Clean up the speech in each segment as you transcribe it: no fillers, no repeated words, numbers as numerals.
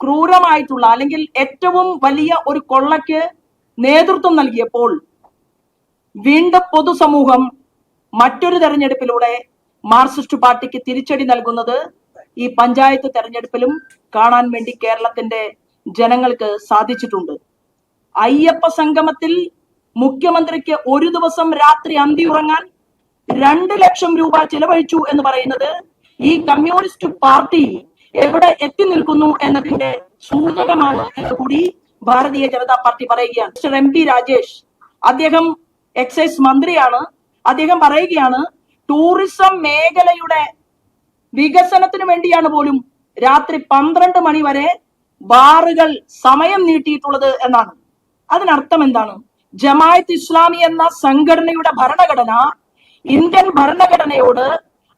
ക്രൂരമായിട്ടുള്ള അല്ലെങ്കിൽ ഏറ്റവും വലിയ ഒരു കൊള്ളയ്ക്ക് നേതൃത്വം നൽകിയപ്പോൾ വീണ്ടും പൊതുസമൂഹം മറ്റൊരു തെരഞ്ഞെടുപ്പിലൂടെ മാർക്സിസ്റ്റ് പാർട്ടിക്ക് തിരിച്ചടി നൽകുന്നത് ഈ പഞ്ചായത്ത് തെരഞ്ഞെടുപ്പിലും കാണാൻ വേണ്ടി കേരളത്തിന്റെ ജനങ്ങൾക്ക് സാധിച്ചിട്ടുണ്ട്. അയ്യപ്പ സംഗമത്തിൽ മുഖ്യമന്ത്രിക്ക് ഒരു ദിവസം രാത്രി അന്തി ഉറങ്ങാൻ 2 ലക്ഷം രൂപ ചിലവഴിച്ചു എന്ന് പറയുന്നത് ഈ കമ്മ്യൂണിസ്റ്റ് പാർട്ടി എവിടെ എത്തി നിൽക്കുന്നു എന്നതിന്റെ സൂചകമാണ് എന്ന് കൂടി ഭാരതീയ ജനതാ പാർട്ടി പറയുകയാണ്. മിസ്റ്റർ MP രാജേഷ്, അദ്ദേഹം എക്സൈസ് മന്ത്രിയാണ്. അദ്ദേഹം പറയുകയാണ് ടൂറിസം മേഖലയുടെ വികസനത്തിന് വേണ്ടിയാണ് പോലും രാത്രി 12 മണി വരെ ബാറുകൾ സമയം നീട്ടിയിട്ടുള്ളത് എന്നാണ്. അതിനർത്ഥം എന്താണ്? ജമാഅത്ത് ഇസ്ലാമി എന്ന സംഘടനയുടെ ഭരണഘടന ഇന്ത്യൻ ഭരണഘടനയോട്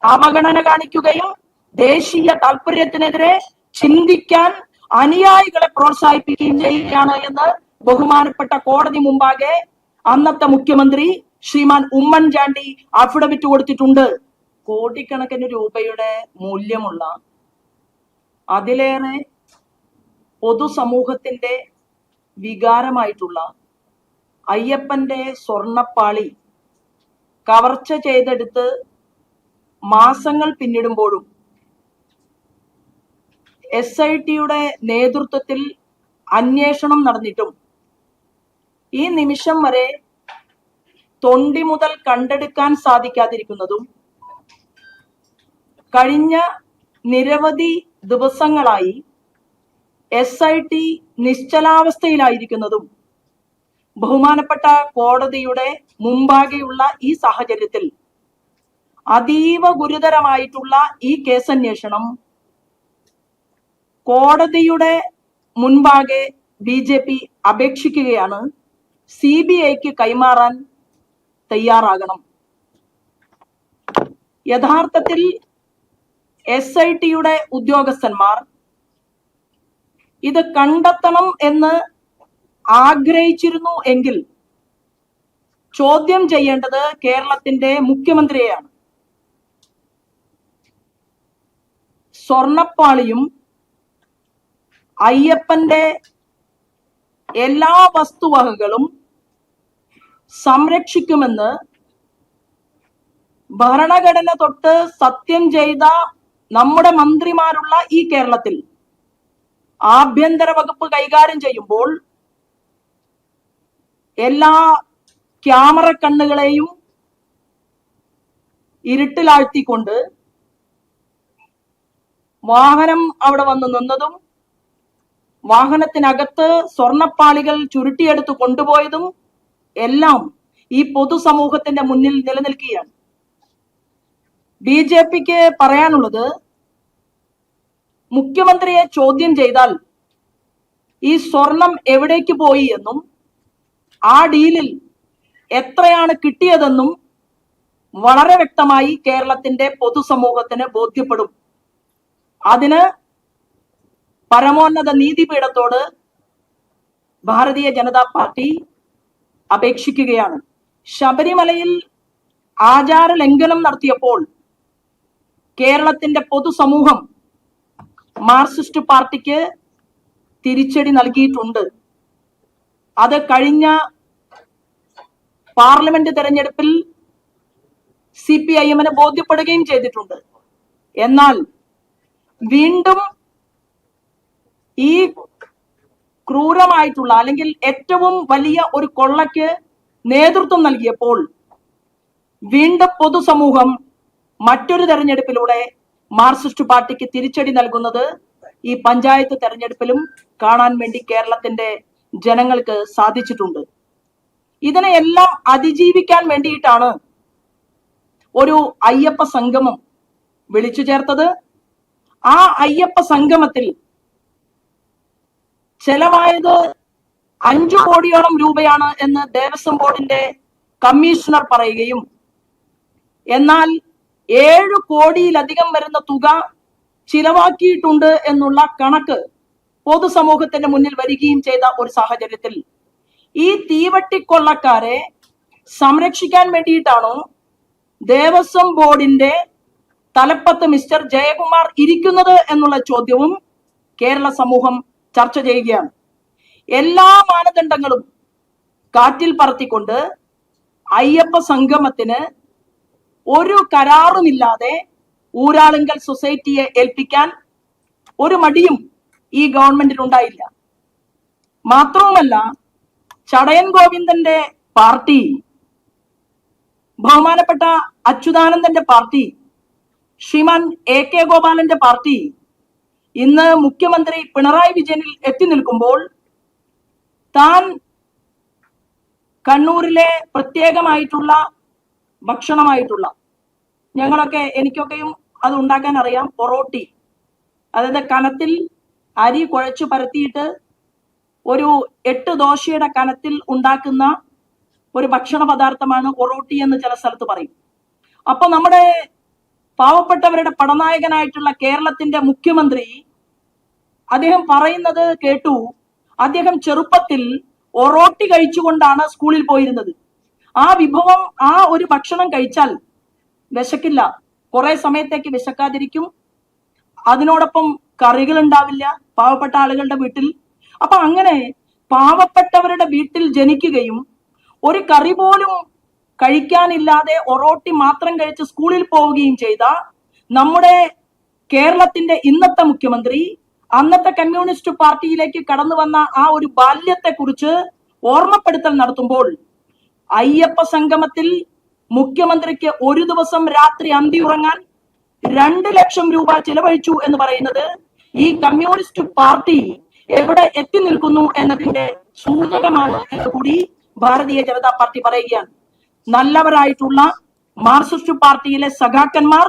അവഗണന കാണിക്കുകയും ദേശീയ താല്പര്യത്തിനെതിരെ ചിന്തിക്കാൻ അനുയായികളെ പ്രോത്സാഹിപ്പിക്കുകയും ചെയ്യുകയാണ് എന്ന് ബഹുമാനപ്പെട്ട കോടതി മുമ്പാകെ അന്നത്തെ മുഖ്യമന്ത്രി ശ്രീമാൻ ഉമ്മൻചാണ്ടി അഫിഡവിറ്റ് കൊടുത്തിട്ടുണ്ട്. കോടിക്കണക്കിന് രൂപയുടെ മൂല്യമുള്ള അതിലേറെ പൊതുസമൂഹത്തിന്റെ വികാരമായിട്ടുള്ള അയ്യപ്പന്റെ സ്വർണപ്പാളി കവർച്ച ചെയ്തെടുത്ത് മാസങ്ങൾ പിന്നിടുമ്പോഴും SITയുടെ നേതൃത്വത്തിൽ അന്വേഷണം നടന്നിട്ടും ഈ നിമിഷം വരെ തൊണ്ടി മുതൽ കണ്ടെടുക്കാൻ സാധിക്കാതിരിക്കുന്നതും കഴിഞ്ഞ നിരവധി ദിവസങ്ങളായി SIT നിശ്ചലാവസ്ഥയിലായിരിക്കുന്നതും ബഹുമാനപ്പെട്ട കോടതിയുടെ മുമ്പാകെയുള്ള ഈ സാഹചര്യത്തിൽ അതീവ ഗുരുതരമായിട്ടുള്ള ഈ കേസന്വേഷണം കോടതിയുടെ മുൻപാകെ BJP അപേക്ഷിക്കുകയാണ്. CBIക്ക് കൈമാറാൻ തയ്യാറാകണം. യഥാർത്ഥത്തിൽ SITയുടെ ഉദ്യോഗസ്ഥന്മാർ ഇത് കണ്ടെത്തണം എന്ന് ആഗ്രഹിച്ചിരുന്നു എങ്കിൽ ചോദ്യം ചെയ്യേണ്ടത് കേരളത്തിന്റെ മുഖ്യമന്ത്രിയെയാണ്. സ്വർണപ്പാളിയും അയ്യപ്പന്റെ എല്ലാ വസ്തുവകകളും സംരക്ഷിക്കുമെന്ന് ഭരണഘടന തൊട്ട് സത്യം ചെയ്ത നമ്മുടെ മന്ത്രിമാരുള്ള ഈ കേരളത്തിൽ ആഭ്യന്തര വകുപ്പ് കൈകാര്യം ചെയ്യുമ്പോൾ എല്ലാ ക്യാമറ കണ്ണുകളെയും ഇരുട്ടിലാഴ്ത്തിക്കൊണ്ട് വാഹനം അവിടെ വന്ന് നിന്നതും വാഹനത്തിനകത്ത് സ്വർണപ്പാളികൾ ചുരുട്ടിയെടുത്ത് കൊണ്ടുപോയതും എല്ലാം ഈ പൊതുസമൂഹത്തിന്റെ മുന്നിൽ നിലനിൽക്കുകയാണ്. BJPക്ക് പറയാനുള്ളത് മുഖ്യമന്ത്രിയെ ചോദ്യം ചെയ്താൽ ഈ സ്വർണം എവിടേക്ക് പോയി എന്നും ആ ഡീലിൽ എത്രയാണ് കിട്ടിയതെന്നും വളരെ വ്യക്തമായി കേരളത്തിന്റെ പൊതുസമൂഹത്തിന് ബോധ്യപ്പെടും. അതിന് പരമോന്നത നീതിപീഠത്തോട് ഭാരതീയ ജനതാ പാർട്ടി അപേക്ഷിക്കുകയാണ്. ശബരിമലയിൽ ആചാര ലംഘനം നടത്തിയപ്പോൾ കേരളത്തിന്റെ പൊതുസമൂഹം മാർക്സിസ്റ്റ് പാർട്ടിക്ക് തിരിച്ചടി നൽകിയിട്ടുണ്ട്. അത് കഴിഞ്ഞ പാർലമെന്റ് തെരഞ്ഞെടുപ്പിൽ CPIM ബോധ്യപ്പെടുകയും ചെയ്തിട്ടുണ്ട്. എന്നാൽ വീണ്ടും ഈ ക്രൂരമായിട്ടുള്ള അല്ലെങ്കിൽ ഏറ്റവും വലിയ ഒരു കൊള്ളയ്ക്ക് നേതൃത്വം നൽകിയപ്പോൾ വീണ്ടും പൊതുസമൂഹം മറ്റൊരു തെരഞ്ഞെടുപ്പിലൂടെ മാർക്സിസ്റ്റ് പാർട്ടിക്ക് തിരിച്ചടി നൽകുന്നത് ഈ പഞ്ചായത്ത് തെരഞ്ഞെടുപ്പിലും കാണാൻ വേണ്ടി കേരളത്തിന്റെ ജനങ്ങൾക്ക് സാധിച്ചിട്ടുണ്ട്. ഇതിനെയെല്ലാം അതിജീവിക്കാൻ വേണ്ടിയിട്ടാണ് ഒരു അയ്യപ്പ സംഗമം വിളിച്ചു ചേർത്തത്. ആ അയ്യപ്പ സംഗമത്തിൽ ചെലവായത് 5 കോടിയോളം രൂപയാണ് എന്ന് ദേവസ്വം ബോർഡിന്റെ കമ്മീഷണർ പറയുകയും എന്നാൽ 7 കോടിയിലധികം വരുന്ന തുക ചിലവാക്കിയിട്ടുണ്ട് എന്നുള്ള കണക്ക് പൊതുസമൂഹത്തിന്റെ മുന്നിൽ വരികയും ചെയ്ത ഒരു സാഹചര്യത്തിൽ ഈ തീവട്ടിക്കൊള്ളക്കാരെ സംരക്ഷിക്കാൻ വേണ്ടിയിട്ടാണോ ദേവസ്വം ബോർഡിന്റെ തലപ്പത്ത് മിസ്റ്റർ ജയകുമാർ ഇരിക്കുന്നത് എന്നുള്ള ചോദ്യവും കേരള സമൂഹം ചർച്ച ചെയ്യുകയാണ്. എല്ലാ മാനദണ്ഡങ്ങളും കാറ്റിൽ പറത്തിക്കൊണ്ട് അയ്യപ്പ സംഗമത്തിന് ഒരു കരാറുമില്ലാതെ ഊരാളുങ്കൽ സൊസൈറ്റിയെ ഏൽപ്പിക്കാൻ ഒരു മടിയും ഈ ഗവൺമെന്റിനുണ്ടായില്ല. മാത്രവുമല്ല, ചടയൻ ഗോവിന്ദന്റെ പാർട്ടി, ബഹുമാനപ്പെട്ട അച്യുതാനന്ദന്റെ പാർട്ടി, ശ്രീമാൻ AK ഗോപാലന്റെ പാർട്ടി ഇന്ന് മുഖ്യമന്ത്രി പിണറായി വിജയനിൽ എത്തി നിൽക്കുമ്പോൾ താൻ കണ്ണൂരിലെ പ്രത്യേകമായിട്ടുള്ള ഭക്ഷണമായിട്ടുള്ള, എനിക്കൊക്കെയും അത് ഉണ്ടാക്കാൻ അറിയാം, പൊറോട്ടി, അതായത് കനത്തിൽ അരി കുഴച്ചു പരത്തിയിട്ട് ഒരു 8 ദോശയുടെ കനത്തിൽ ഉണ്ടാക്കുന്ന ഒരു ഭക്ഷണ പദാർത്ഥമാണ് ഒറോട്ടി എന്ന് ചില സ്ഥലത്ത് പറയും. അപ്പൊ നമ്മുടെ പാവപ്പെട്ടവരുടെ പടനായകനായിട്ടുള്ള കേരളത്തിന്റെ മുഖ്യമന്ത്രി അദ്ദേഹം പറയുന്നത് കേട്ടു. അദ്ദേഹം ചെറുപ്പത്തിൽ ഒറോട്ടി കഴിച്ചുകൊണ്ടാണ് സ്കൂളിൽ പോയിരുന്നത്. ആ വിഭവം, ആ ഒരു ഭക്ഷണം കഴിച്ചാൽ വിശക്കില്ല, കുറെ സമയത്തേക്ക് വിശക്കാതിരിക്കും. അതിനോടൊപ്പം കറികൾ ഉണ്ടാവില്ല പാവപ്പെട്ട ആളുകളുടെ വീട്ടിൽ. അപ്പൊ അങ്ങനെ പാവപ്പെട്ടവരുടെ വീട്ടിൽ ജനിക്കുകയും ഒരു കറി പോലും കഴിക്കാനില്ലാതെ ഒറോട്ടി മാത്രം കഴിച്ച് സ്കൂളിൽ പോവുകയും ചെയ്ത നമ്മുടെ കേരളത്തിന്റെ ഇന്നത്തെ മുഖ്യമന്ത്രി അന്നത്തെ കമ്മ്യൂണിസ്റ്റ് പാർട്ടിയിലേക്ക് കടന്നു വന്ന ആ ഒരു ബാല്യത്തെ കുറിച്ച് ഓർമ്മപ്പെടുത്തൽ നടത്തുമ്പോൾ അയ്യപ്പ സംഗമത്തിൽ മുഖ്യമന്ത്രിക്ക് ഒരു ദിവസം രാത്രി അന്തി ഉറങ്ങാൻ 2 ലക്ഷം രൂപ ചിലവഴിച്ചു എന്ന് പറയുന്നത് ഈ കമ്മ്യൂണിസ്റ്റ് പാർട്ടി എവിടെ എത്തി നിൽക്കുന്നു എന്നതിന്റെ സൂചകമാണ് എന്ന് കൂടി ഭാരതീയ ജനതാ പാർട്ടി പറയുകയാണ്. നല്ലവരായിട്ടുള്ള മാർക്സിസ്റ്റ് പാർട്ടിയിലെ സഖാക്കന്മാർ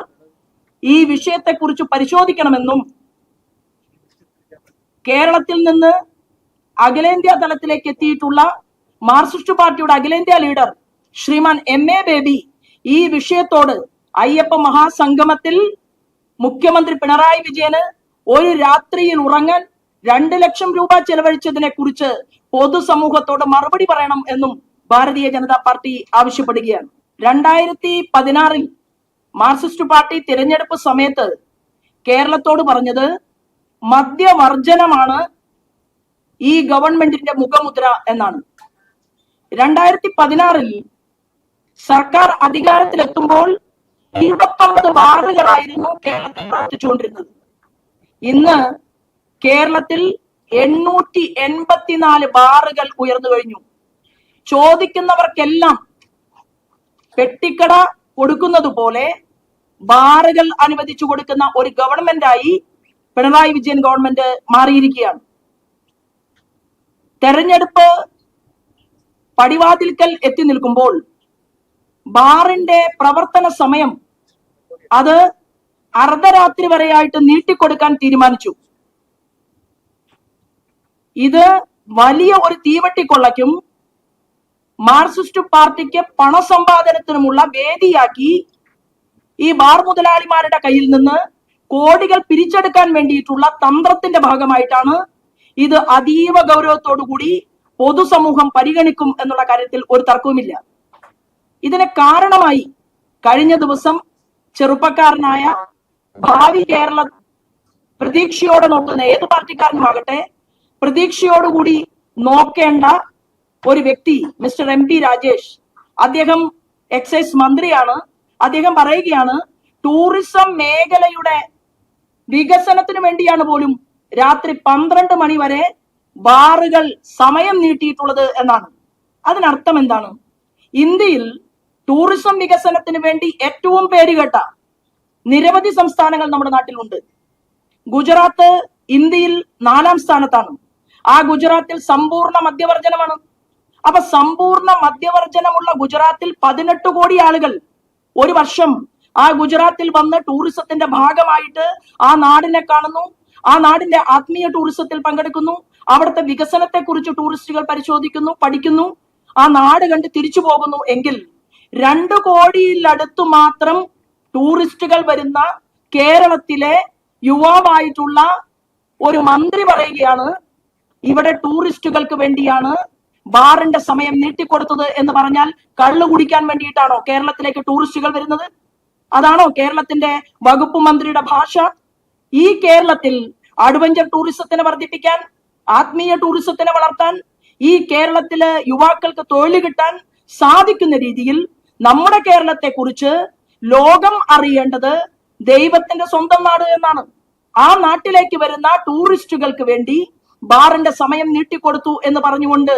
ഈ വിഷയത്തെക്കുറിച്ച് പരിശോധിക്കണമെന്നും കേരളത്തിൽ നിന്ന് അഖിലേന്ത്യാ തലത്തിലേക്ക് എത്തിയിട്ടുള്ള മാർക്സിസ്റ്റ് പാർട്ടിയുടെ അഖിലേന്ത്യാ ലീഡർ ശ്രീമാൻ MA ബേബി ഈ വിഷയത്തോട് അയ്യപ്പ മഹാസംഗമത്തിൽ മുഖ്യമന്ത്രി പിണറായി വിജയന് ഒരു രാത്രിയിൽ ഉറങ്ങാൻ 2 ലക്ഷം രൂപ ചെലവഴിച്ചതിനെ കുറിച്ച് പൊതുസമൂഹത്തോട് മറുപടി പറയണം എന്നും ഭാരതീയ ജനതാ പാർട്ടി ആവശ്യപ്പെടുകയാണ്. 2016 മാർക്സിസ്റ്റ് പാർട്ടി തിരഞ്ഞെടുപ്പ് സമയത്ത് കേരളത്തോട് പറഞ്ഞത് മദ്യവർജനമാണ് ഈ ഗവൺമെന്റിന്റെ മുഖമുദ്ര എന്നാണ്. 2016 സർക്കാർ അധികാരത്തിലെത്തുമ്പോൾ 29 ബാറുകളായിരുന്നു കേരളത്തിൽ പ്രവർത്തിച്ചുകൊണ്ടിരുന്നത്. ഇന്ന് കേരളത്തിൽ 884 ബാറുകൾ ഉയർന്നു കഴിഞ്ഞു. ചോദിക്കുന്നവർക്കെല്ലാം പെട്ടിക്കട കൊടുക്കുന്നത് പോലെ ബാറുകൾ അനുവദിച്ചു കൊടുക്കുന്ന ഒരു ഗവൺമെന്റായി പിണറായി വിജയൻ ഗവൺമെന്റ് മാറിയിരിക്കുകയാണ്. തെരഞ്ഞെടുപ്പ് പടിവാതിൽക്കൽ എത്തി നിൽക്കുമ്പോൾ ബാറിന്റെ പ്രവർത്തന സമയം അത് അർദ്ധരാത്രി വരെയായിട്ട് നീട്ടിക്കൊടുക്കാൻ തീരുമാനിച്ചു. ഇത് വലിയ ഒരു തീവട്ടിക്കൊള്ളയ്ക്കും മാർക്സിസ്റ്റ് പാർട്ടിക്ക് പണസമ്പാദനത്തിനുമുള്ള വേദിയാക്കി ഈ ബാർ മുതലാളിമാരുടെ കയ്യിൽ നിന്ന് കോടികൾ പിരിച്ചെടുക്കാൻ വേണ്ടിയിട്ടുള്ള തന്ത്രത്തിന്റെ ഭാഗമായിട്ടാണ് ഇത് അതീവ ഗൗരവത്തോടുകൂടി പൊതുസമൂഹം പരിഗണിക്കും എന്നുള്ള കാര്യത്തിൽ ഒരു തർക്കവുമില്ല. ഇതിന് കാരണമായി കഴിഞ്ഞ ദിവസം ചെറുപ്പക്കാരനായ ഭാവി കേരള പ്രതീക്ഷയോടെ നോക്കുന്ന ഏത് പാർട്ടിക്കാരനുമാകട്ടെ പ്രതീക്ഷയോടുകൂടി നോക്കേണ്ട ഒരു വ്യക്തി മിസ്റ്റർ MP രാജേഷ്, അദ്ദേഹം എക്സൈസ് മന്ത്രിയാണ്. അദ്ദേഹം പറയുകയാണ് ടൂറിസം മേഖലയുടെ വികസനത്തിന് വേണ്ടിയാണ് പോലും രാത്രി 12 മണി വരെ ബാറുകൾ സമയം നീട്ടിയിട്ടുള്ളത് എന്നാണ്. അതിനർത്ഥം എന്താണ്? ഇന്ത്യയിൽ ടൂറിസം വികസനത്തിന് വേണ്ടി ഏറ്റവും പേരുകേട്ട നിരവധി സംസ്ഥാനങ്ങൾ നമ്മുടെ നാട്ടിലുണ്ട്. ഗുജറാത്ത് ഇന്ത്യയിൽ 4ാം സ്ഥാനത്താണ്. ആ ഗുജറാത്തിൽ സമ്പൂർണ്ണ മദ്യവർജനമാണ്. അപ്പൊ സമ്പൂർണ്ണ മദ്യവർജനമുള്ള ഗുജറാത്തിൽ 18 കോടി ആളുകൾ ഒരു വർഷം ആ ഗുജറാത്തിൽ വന്ന് ടൂറിസത്തിന്റെ ഭാഗമായിട്ട് ആ നാടിനെ കാണുന്നു, ആ നാടിന്റെ ആത്മീയ ടൂറിസത്തിൽ പങ്കെടുക്കുന്നു, അവിടുത്തെ വികസനത്തെ കുറിച്ച് ടൂറിസ്റ്റുകൾ പരിശോധിക്കുന്നു, പഠിക്കുന്നു, ആ നാട് കണ്ട് തിരിച്ചു പോകുന്നു. എങ്കിൽ 2 കോടിയിലടുത്ത് മാത്രം ടൂറിസ്റ്റുകൾ വരുന്ന കേരളത്തിലെ യുവാവായിട്ടുള്ള ഒരു മന്ത്രി പറയുകയാണ് ഇവിടെ ടൂറിസ്റ്റുകൾക്ക് വേണ്ടിയാണ് ബാറിന്റെ സമയം നീട്ടിക്കൊടുത്തത് എന്ന് പറഞ്ഞാൽ കള്ളു കുടിക്കാൻ വേണ്ടിയിട്ടാണോ കേരളത്തിലേക്ക് ടൂറിസ്റ്റുകൾ വരുന്നത്? അതാണോ കേരളത്തിന്റെ വകുപ്പ് മന്ത്രിയുടെ ഭാഷ? ഈ കേരളത്തിൽ അഡ്വഞ്ചർ ടൂറിസത്തിനെ വർദ്ധിപ്പിക്കാൻ, ആത്മീയ ടൂറിസത്തിനെ വളർത്താൻ, ഈ കേരളത്തിലെ യുവാക്കൾക്ക് തൊഴിൽ കിട്ടാൻ സാധിക്കുന്ന രീതിയിൽ നമ്മുടെ കേരളത്തെ കുറിച്ച് ലോകം അറിയേണ്ടത് ദൈവത്തിന്റെ സ്വന്തം നാട് എന്നാണ്. ആ നാട്ടിലേക്ക് വരുന്ന ടൂറിസ്റ്റുകൾക്ക് വേണ്ടി ബാറിന്റെ സമയം നീട്ടിക്കൊടുത്തു എന്ന് പറഞ്ഞുകൊണ്ട്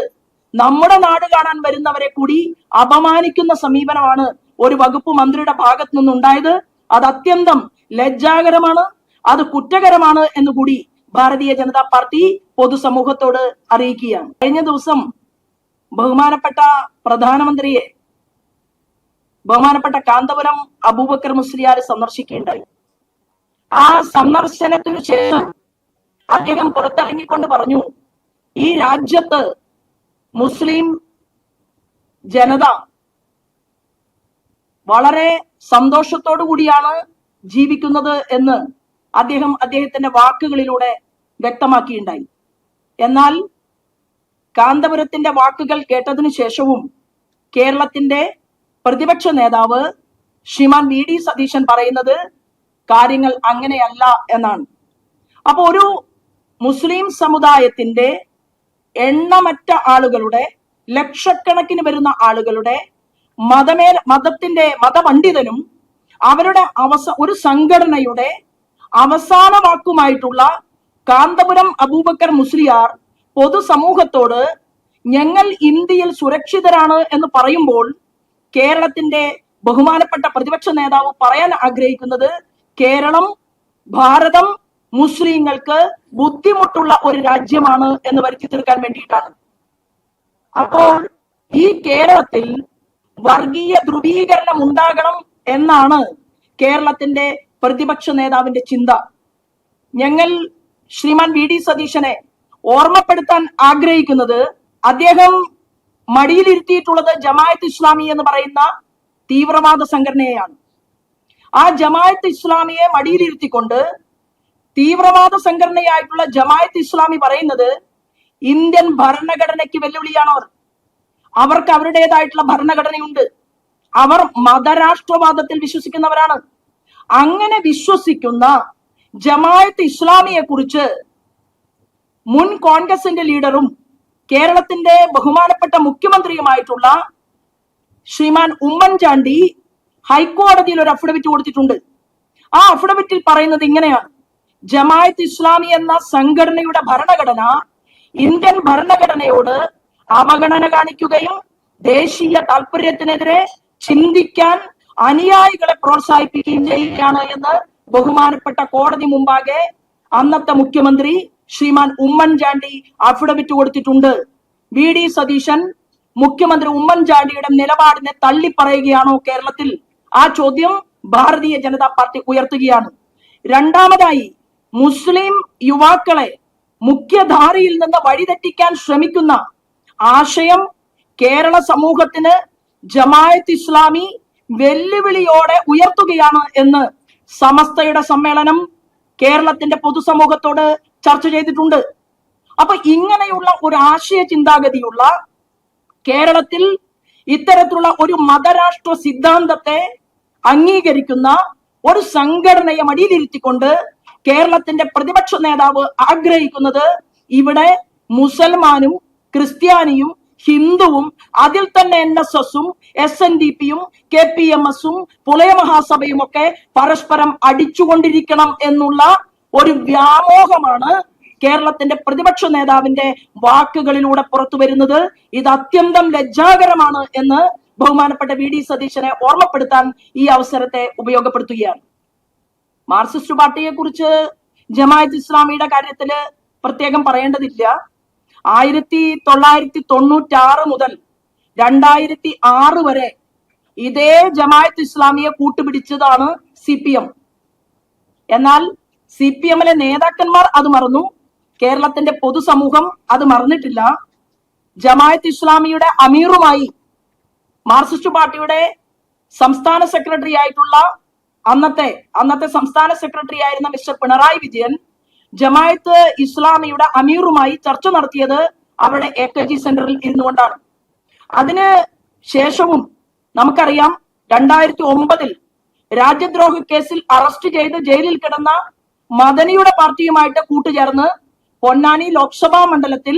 നമ്മുടെ നാട് കാണാൻ വരുന്നവരെ കൂടി അപമാനിക്കുന്ന സമീപനമാണ് ഒരു വകുപ്പ് മന്ത്രിയുടെ ഭാഗത്തു നിന്നുണ്ടായത്. അത് അത്യന്തം ലജ്ജാകരമാണ്, അത് കുറ്റകരമാണ് എന്നുകൂടി ഭാരതീയ ജനതാ പാർട്ടി പൊതുസമൂഹത്തോട് അറിയിക്കുകയാണ്. കഴിഞ്ഞ ദിവസം ബഹുമാനപ്പെട്ട പ്രധാനമന്ത്രിയെ ബഹുമാനപ്പെട്ട കാന്തപുരം അബൂബക്കർ മുസ്ലിയാർ സന്ദർശിക്കുകയുണ്ടായി. ആ സന്ദർശനത്തിനു ശേഷം അദ്ദേഹം പുറത്തിറങ്ങിക്കൊണ്ട് പറഞ്ഞു, ഈ രാജ്യത്ത് മുസ്ലിം ജനത വളരെ സന്തോഷത്തോടു കൂടിയാണ് ജീവിക്കുന്നത് എന്ന് അദ്ദേഹത്തിന്റെ വാക്കുകളിലൂടെ വ്യക്തമാക്കിയിട്ടുണ്ടായി. എന്നാൽ കാന്തപുരത്തിന്റെ വാക്കുകൾ കേട്ടതിനു ശേഷവും കേരളത്തിന്റെ പ്രതിപക്ഷ നേതാവ് ശ്രീമാൻ വി.ഡി. സതീശൻ പറയുന്നത് കാര്യങ്ങൾ അങ്ങനെയല്ല എന്നാണ്. അപ്പൊ ഒരു മുസ്ലിം സമുദായത്തിന്റെ എണ്ണമറ്റ ആളുകളുടെ, ലക്ഷക്കണക്കിന് വരുന്ന ആളുകളുടെ മതപണ്ഡിതനും അവരുടെ ഒരു സംഘടനയുടെ അവസാന വാക്കുമായിട്ടുള്ള കാന്തപുരം അബൂബക്കർ മുസ്ലിയാർ പൊതുസമൂഹത്തോട് ഞങ്ങൾ ഇന്ത്യയിൽ സുരക്ഷിതരാണ് എന്ന് പറയുമ്പോൾ കേരളത്തിന്റെ ബഹുമാനപ്പെട്ട പ്രതിപക്ഷ നേതാവ് പറയാൻ ആഗ്രഹിക്കുന്നത് കേരളം, ഭാരതം മുസ്ലിങ്ങൾക്ക് ബുദ്ധിമുട്ടുള്ള ഒരു രാജ്യമാണ് എന്ന് വരുത്തി തീർക്കാൻ വേണ്ടിയിട്ടാണ്. അപ്പോൾ ഈ കേരളത്തിൽ വർഗീയ ധ്രുവീകരണം ഉണ്ടാകണം എന്നാണ് കേരളത്തിന്റെ പ്രതിപക്ഷ നേതാവിന്റെ ചിന്ത. ഞങ്ങൾ ശ്രീമാൻ വി.ഡി. സതീശനെ ഓർമ്മപ്പെടുത്താൻ ആഗ്രഹിക്കുന്നത്, അദ്ദേഹം മടിയിലിരുത്തിയിട്ടുള്ളത് ജമാഅത്ത് ഇസ്ലാമി എന്ന് പറയുന്ന തീവ്രവാദ സംഘടനയെയാണ്. ആ ജമാഅത്ത് ഇസ്ലാമിയെ മടിയിലിരുത്തിക്കൊണ്ട് തീവ്രവാദ സംഘടനയായിട്ടുള്ള ജമാഅത്ത് ഇസ്ലാമി പറയുന്നത് ഇന്ത്യൻ ഭരണഘടനയ്ക്ക് വെല്ലുവിളിയാണ്. അവർക്ക് അവരുടേതായിട്ടുള്ള ഭരണഘടനയുണ്ട്. അവർ മതരാഷ്ട്രവാദത്തിൽ വിശ്വസിക്കുന്നവരാണ്. അങ്ങനെ വിശ്വസിക്കുന്ന ജമാഅത്ത് ഇസ്ലാമിയെ കുറിച്ച് മുൻ കോൺഗ്രസിന്റെ ലീഡറും കേരളത്തിന്റെ ബഹുമാനപ്പെട്ട മുഖ്യമന്ത്രിയുമായിട്ടുള്ള ശ്രീമാൻ ഉമ്മൻചാണ്ടി ഹൈക്കോടതിയിൽ ഒരു അഫിഡവിറ്റ് കൊടുത്തിട്ടുണ്ട്. ആ അഫിഡവിറ്റിൽ പറയുന്നത് ഇങ്ങനെയാണ്: ജമാഅത്ത് ഇസ്ലാമി എന്ന സംഘടനയുടെ ഭരണഘടന ഇന്ത്യൻ ഭരണഘടനയോട് അവഗണന കാണിക്കുകയും ദേശീയ താല്പര്യത്തിനെതിരെ ചിന്തിക്കാൻ അനുയായികളെ പ്രോത്സാഹിപ്പിക്കുകയും ചെയ്യുകയാണ് എന്ന് ബഹുമാനപ്പെട്ട കോടതി മുമ്പാകെ അന്നത്തെ മുഖ്യമന്ത്രി ശ്രീമാൻ ഉമ്മൻചാണ്ടി അഫിഡവിറ്റ് കൊടുത്തിട്ടുണ്ട്. വി.ഡി. സതീശൻ മുഖ്യമന്ത്രി ഉമ്മൻചാണ്ടിയുടെ നിലപാടിനെ തള്ളിപ്പറയുകയാണോ കേരളത്തിൽ? ആ ചോദ്യം ഭാരതീയ ജനതാ പാർട്ടി ഉയർത്തുകയാണ്. രണ്ടാമതായി, മുസ്ലിം യുവാക്കളെ മുഖ്യധാരയിൽ നിന്ന് വഴിതെറ്റിക്കാൻ ശ്രമിക്കുന്ന ആശയം കേരള സമൂഹത്തിന് ജമാഅത്ത് ഇസ്ലാമി വെല്ലുവിളിയോടെ ഉയർത്തുകയാണ് എന്ന് സമസ്തയുടെ സമ്മേളനം കേരളത്തിന്റെ പൊതുസമൂഹത്തോട് ചർച്ച ചെയ്തിട്ടുണ്ട്. അപ്പൊ ഇങ്ങനെയുള്ള ഒരു ആശയ ചിന്താഗതിയുള്ള കേരളത്തിൽ ഇത്തരത്തിലുള്ള ഒരു മതരാഷ്ട്ര സിദ്ധാന്തത്തെ അംഗീകരിക്കുന്ന ഒരു സംഘടനയെ മടിയിലിരുത്തിക്കൊണ്ട് കേരളത്തിന്റെ പ്രതിപക്ഷ നേതാവ് ആഗ്രഹിക്കുന്നത് ഇവിടെ മുസൽമാനും ക്രിസ്ത്യാനിയും ഹിന്ദുവും അതിൽ തന്നെ NSSും SNDPയും KPMSും പുലയ മഹാസഭയും ഒക്കെ പരസ്പരം അടിച്ചുകൊണ്ടിരിക്കണം എന്നുള്ള ഒരു വ്യാമോഹമാണ് കേരളത്തിന്റെ പ്രതിപക്ഷ നേതാവിന്റെ വാക്കുകളിലൂടെ പുറത്തു വരുന്നത്. ഇത് അത്യന്തം ലജ്ജാകരമാണ് എന്ന് ബഹുമാനപ്പെട്ട വി.ഡി. സതീശനെ ഓർമ്മപ്പെടുത്താൻ ഈ അവസരത്തെ ഉപയോഗപ്പെടുത്തുകയാണ്. മാർക്സിസ്റ്റ് പാർട്ടിയെ കുറിച്ച് ജമാഅത്ത് ഇസ്ലാമിയുടെ കാര്യത്തില് പ്രത്യേകം പറയേണ്ടതില്ല. 1996 മുതൽ 2006 വരെ ഇതേ ജമാഅത്ത് ഇസ്ലാമിയെ കൂട്ടുപിടിച്ചതാണ് CPM. എന്നാൽ CPMലെ നേതാക്കന്മാർ അത് മറന്നു, കേരളത്തിന്റെ പൊതുസമൂഹം അത് മറന്നിട്ടില്ല. ജമാഅത്ത് ഇസ്ലാമിയുടെ അമീറുമായി മാർക്സിസ്റ്റ് പാർട്ടിയുടെ സംസ്ഥാന സെക്രട്ടറി ആയിട്ടുള്ള അന്നത്തെ സംസ്ഥാന സെക്രട്ടറി ആയിരുന്ന മിസ്റ്റർ പിണറായി വിജയൻ ജമാഅത്ത് ഇസ്ലാമിയുടെ അമീറുമായി ചർച്ച നടത്തിയത് അവരുടെ AKG സെന്ററിൽ ഇരുന്നുകൊണ്ടാണ്. അതിന് ശേഷവും നമുക്കറിയാം 2009 രാജ്യദ്രോഹ കേസിൽ അറസ്റ്റ് ചെയ്ത് ജയിലിൽ കിടന്ന മദനിയുടെ പാർട്ടിയുമായിട്ട് കൂട്ടുചേർന്ന് പൊന്നാനി ലോക്സഭാ മണ്ഡലത്തിൽ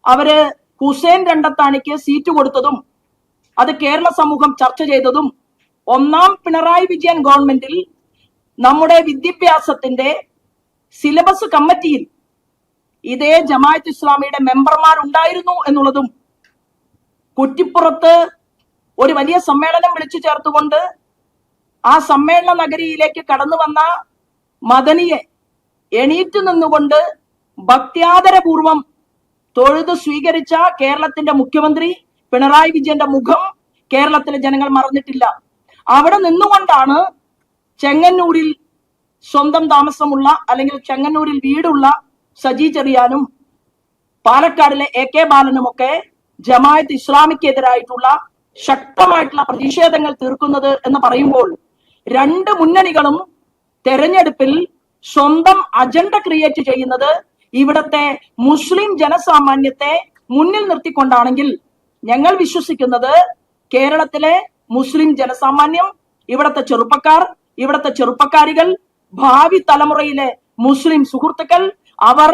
അവര് ഹുസൈൻ രണ്ടത്താണിക്ക് സീറ്റ് കൊടുത്തതും അത് കേരള സമൂഹം ചർച്ച ചെയ്തതും ഒന്നാം പിണറായി വിജയൻ ഗവൺമെന്റിൽ നമ്മുടെ വിദ്യാഭ്യാസത്തിന്റെ സിലബസ് കമ്മിറ്റിയിൽ ഇതേ ജമാഅത്ത് ഇസ്ലാമിയുടെ മെമ്പർമാരുണ്ടായിരുന്നു എന്നുള്ളതും കുറ്റിപ്പുറത്ത് ഒരു വലിയ സമ്മേളനം വിളിച്ചു ചേർത്തുകൊണ്ട് ആ സമ്മേളന നഗരിയിലേക്ക് കടന്നു വന്ന മദനിയെ എണീറ്റ് നിന്നുകൊണ്ട് ഭക്ത്യാദരപൂർവം തൊഴുത് സ്വീകരിച്ച കേരളത്തിന്റെ മുഖ്യമന്ത്രി പിണറായി വിജയന്റെ മുഖം കേരളത്തിലെ ജനങ്ങൾ മറന്നിട്ടില്ല. അവിടെ നിന്നുകൊണ്ടാണ് ചെങ്ങന്നൂരിൽ സ്വന്തം താമസമുള്ള അല്ലെങ്കിൽ ചെങ്ങന്നൂരിൽ വീടുള്ള സജി ചെറിയാനും പാലക്കാടിലെ AK ബാലനുമൊക്കെ ജമാഅത്ത് ഇസ്ലാമിക്കെതിരായിട്ടുള്ള ശക്തമായിട്ടുള്ള പ്രതിഷേധങ്ങൾ തീർക്കുന്നത് എന്ന് പറയുമ്പോൾ രണ്ട് മുന്നണികളും തെരഞ്ഞെടുപ്പിൽ സ്വന്തം അജണ്ട ക്രിയേറ്റ് ചെയ്യുന്നത് ഇവിടത്തെ മുസ്ലിം ജനസാമാന്യത്തെ മുന്നിൽ നിർത്തിക്കൊണ്ടാണെങ്കിൽ ഞങ്ങൾ വിശ്വസിക്കുന്നത് കേരളത്തിലെ മുസ്ലിം ജനസാമാന്യം, ഇവിടത്തെ ചെറുപ്പക്കാർ, ഇവിടത്തെ ചെറുപ്പക്കാരികൾ, ഭാവി തലമുറയിലെ മുസ്ലിം സുഹൃത്തുക്കൾ അവർ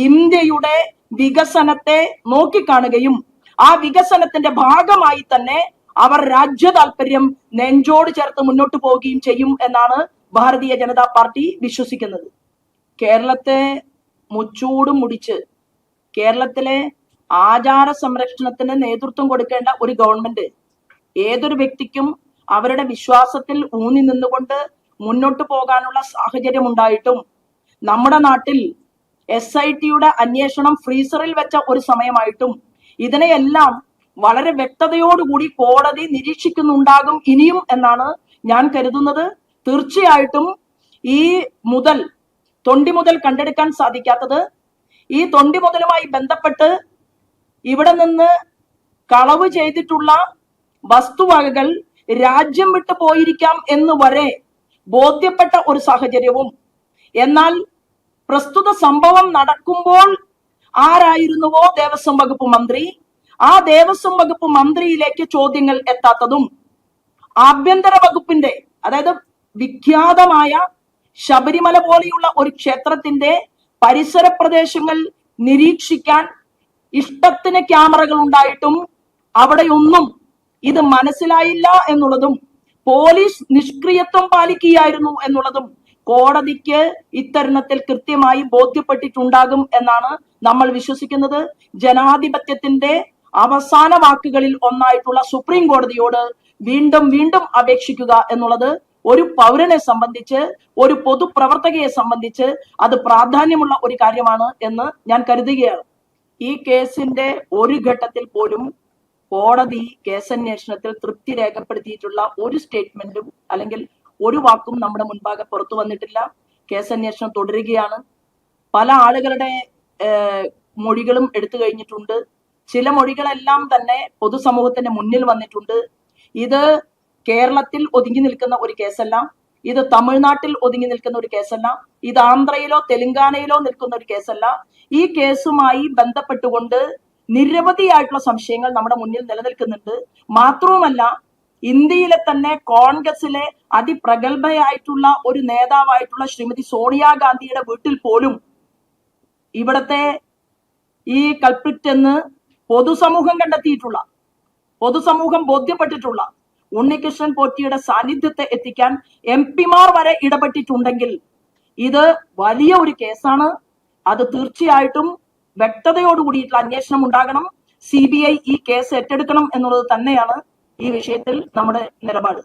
ഇന്ത്യയുടെ വികസനത്തെ നോക്കിക്കാണുകയും ആ വികസനത്തിന്റെ ഭാഗമായി തന്നെ അവർ രാജ്യ താല്പര്യം നെഞ്ചോട് ചേർത്ത് മുന്നോട്ട് പോവുകയും ചെയ്യും എന്നാണ് ഭാരതീയ ജനതാ പാർട്ടി വിശ്വസിക്കുന്നത്. കേരളത്തെ മുച്ചൂടും മുടിച്ച് കേരളത്തിലെ ആചാര സംരക്ഷണത്തിന് നേതൃത്വം കൊടുക്കേണ്ട ഒരു ഗവൺമെന്റ് ഏതൊരു വ്യക്തിക്കും അവരുടെ വിശ്വാസത്തിൽ ഊന്നി നിന്നുകൊണ്ട് മുന്നോട്ട് പോകാനുള്ള സാഹചര്യം ഉണ്ടായിട്ടും നമ്മുടെ നാട്ടിൽ SITയുടെ അന്വേഷണം ഫ്രീസറിൽ വെച്ച ഒരു സമയമായിട്ടും ഇതിനെയെല്ലാം വളരെ വ്യക്തതയോടുകൂടി കോടതി നിരീക്ഷിക്കുന്നുണ്ടാകും ഇനിയും എന്നാണ് ഞാൻ കരുതുന്നത്. തീർച്ചയായിട്ടും ഈ തൊണ്ടി മുതൽ കണ്ടെടുക്കാൻ സാധിക്കാത്തത്, ഈ തൊണ്ടി മുതലുമായി ബന്ധപ്പെട്ട് ഇവിടെ നിന്ന് കളവ് ചെയ്തിട്ടുള്ള വസ്തുവകകൾ രാജ്യം വിട്ടു പോയിരിക്കാം എന്ന് വരെ ബോധ്യപ്പെട്ട ഒരു സാഹചര്യവും, എന്നാൽ പ്രസ്തുത സംഭവം നടക്കുമ്പോൾ ആരായിരുന്നുവോ ദേവസ്വം വകുപ്പ് മന്ത്രി, ആ ദേവസ്വം വകുപ്പ് മന്ത്രിയിലേക്ക് ചോദ്യങ്ങൾ എത്താത്തതും, ആഭ്യന്തര വകുപ്പിന്റെ അതായത് വിഖ്യാതമായ ശബരിമല പോലെയുള്ള ഒരു ക്ഷേത്രത്തിന്റെ പരിസര പ്രദേശങ്ങൾ നിരീക്ഷിക്കാൻ ഇഷ്ടത്തിന് ക്യാമറകൾ ഉണ്ടായിട്ടും അവിടെയൊന്നും ഇത് മനസ്സിലായില്ല എന്നുള്ളതും പോലീസ് നിഷ്ക്രിയത്വം പാലിക്കുകയായിരുന്നു എന്നുള്ളതും കോടതിക്ക് ഇത്തരുണത്തിൽ കൃത്യമായി ബോധ്യപ്പെട്ടിട്ടുണ്ടാകും എന്നാണ് നമ്മൾ വിശ്വസിക്കുന്നത്. ജനാധിപത്യത്തിന്റെ അവസാന വാക്കുകളിൽ ഒന്നായിട്ടുള്ള സുപ്രീം കോടതിയോട് വീണ്ടും വീണ്ടും അപേക്ഷിക്കുക എന്നുള്ളത് ഒരു പൗരനെ സംബന്ധിച്ച്, ഒരു പൊതുപ്രവർത്തകയെ സംബന്ധിച്ച് അത് പ്രാധാന്യമുള്ള ഒരു കാര്യമാണ് എന്ന് ഞാൻ കരുതുകയാണ്. ഈ കേസിന്റെ ഒരു ഘട്ടത്തിൽ പോലും കോടതി കേസന്വേഷണത്തിൽ തൃപ്തി രേഖപ്പെടുത്തിയിട്ടുള്ള ഒരു സ്റ്റേറ്റ്മെന്റും അല്ലെങ്കിൽ ഒരു വാക്കും നമ്മുടെ മുൻപാകെ പുറത്തു വന്നിട്ടില്ല. കേസന്വേഷണം തുടരുകയാണ്. പല ആളുകളുടെ മൊഴികളും എടുത്തു കഴിഞ്ഞിട്ടുണ്ട്. ചില മൊഴികളെല്ലാം തന്നെ പൊതുസമൂഹത്തിന്റെ മുന്നിൽ വന്നിട്ടുണ്ട്. ഇത് കേരളത്തിൽ ഒതുങ്ങി നിൽക്കുന്ന ഒരു കേസല്ല, ഇത് തമിഴ്നാട്ടിൽ ഒതുങ്ങി നിൽക്കുന്ന ഒരു കേസല്ല, ഇത് ആന്ധ്രയിലോ തെലങ്കാനയിലോ നിൽക്കുന്ന ഒരു കേസല്ല. ഈ കേസുമായി ബന്ധപ്പെട്ടുകൊണ്ട് നിരവധിയായിട്ടുള്ള സംശയങ്ങൾ നമ്മുടെ മുന്നിൽ നിലനിൽക്കുന്നുണ്ട്. മാത്രവുമല്ല, ഇന്ത്യയിലെ തന്നെ കോൺഗ്രസിലെ അതിപ്രഗത്ഭയായിട്ടുള്ള ഒരു നേതാവായിട്ടുള്ള ശ്രീമതി സോണിയാഗാന്ധിയുടെ വീട്ടിൽ പോലും ഇവിടത്തെ ഈ കൾപ്രിറ്റ് എന്ന് പൊതുസമൂഹം കണ്ടെത്തിയിട്ടുള്ള, പൊതുസമൂഹം ബോധ്യപ്പെട്ടിട്ടുള്ള ഉണ്ണികൃഷ്ണൻ പോറ്റിയുടെ സാന്നിധ്യത്തെ എത്തിക്കാൻ MP-മാർ വരെ ഇടപെട്ടിട്ടുണ്ടെങ്കിൽ ഇത് വലിയ ഒരു കേസാണ്. അത് തീർച്ചയായിട്ടും വ്യക്തതയോടുകൂടിയിട്ടുള്ള അന്വേഷണം ഉണ്ടാകണം. CBI ഈ കേസ് ഏറ്റെടുക്കണം എന്നുള്ളത് തന്നെയാണ് ഈ വിഷയത്തിൽ നമ്മുടെ നിലപാട്.